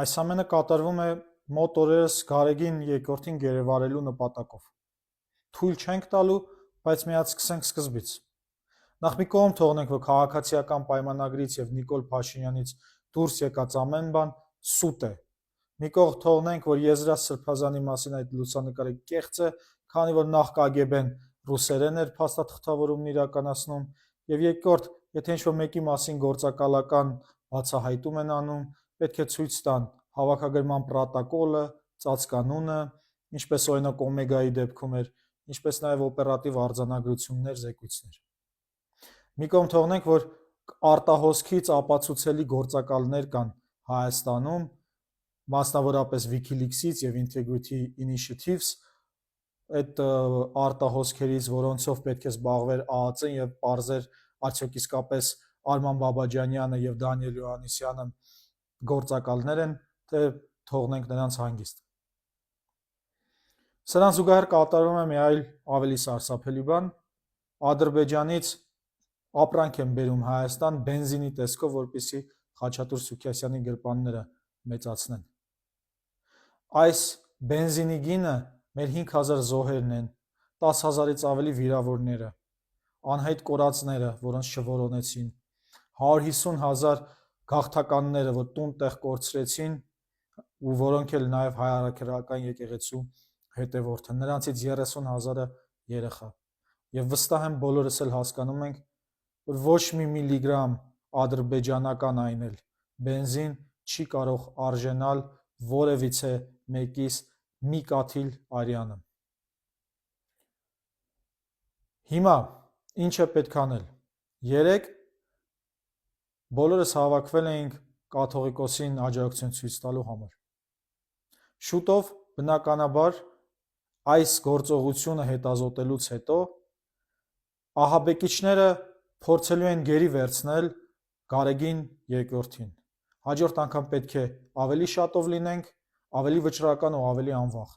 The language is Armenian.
Այս ամենը կատարվում է մոտ օրերս Գարեգին երկրորդին գերեվարելու նպատակով։ Թույլ չենք տալու, բայց միած սկսենք սկզբից։ Նախ մի կողմ թողնենք, որ քաղաքացիական պայմանագրից եւ Նիկոլ Փաշինյանից դուրս եկած ամեն բան սուտ է։ Մի կողմ թողնենք, որ Եզրափ Սրբազանի մասին այդ լուսանկարը կեղծ է, քանի որ նախ KGB-ն ռուսերեն էր փաստաթղթավորումն իրականացնում, եւ երկրորդ, եթե ինչ-որ մեկի մասին գործակալական բացահայտում են անում, պետք է ցույց տան հավաքագրման պրոտոկոլը, ծածկանունը, ինչպես օրինակ Օմեգայի դեպքում էր, ինչպես նաև օպերատիվ արձանագրություններ, զեկույցներ։ Մի կողմ թողնենք, որ արտահոսքից ապացուցելի գործակալներ կան Հայաստանում, մասնավորապես WikiLeaks-ից եւ Integrity Initiatives, այդ արտահոսքերից, որոնցով պետք է զբաղվեր ԱԱԾ-ն եւ պարզեր արդյոք իսկապես Արման Բաբաջանյանը եւ Դանիել Հովհաննիսյանը գործակալներ են, թե թողնենք նրանց հանգիստ։ Սրան զուգահեռ կատարվում է մի այլ ավելի սարսափելի բան, Ադրբեջանից ապրանք են բերում Հայաստան բենզինի տեսքով, որպեսզի Խաչատուր Սուքիասյանի գրպանները մեծացնեն։ Այս բենզինի գինը մեր 5000 զոհերն են, 10000-ից ավելի վիրավորները, անհայտ կորածները, որոնց չորոնեցին, 150,000 գաղթականները, որ տուն-տեղ կորցրեցին, ու որոնք էլ նաև հայ առաքելական եկեղեցու հետևորդ են, նրանցից 30,000-ը երեխա։ Եվ վստահ եմ բոլորս էլ հասկանում ենք, որ ոչ մի միլիգրամ ադրբեջանական այն էլ բենզին չի կարող արժենալ որևիցե մեկիս մի կաթիլ արյանը։ Հիմա ինչ է պետք անել։ Երեկ բոլորս հավաքվել էինք կաթողիկոսին աջակցություն ցույց տալու համար։ Շուտով, բնականաբար, այս գործողությունը հետազոտելուց հետո ահաբեկիչները փորձելու են գերի վերցնել Գարեգին երկրորդին։ Հաջորդ անգամ պետք է ավելի շատով լինենք, ավելի վճռական ու ավելի անվախ։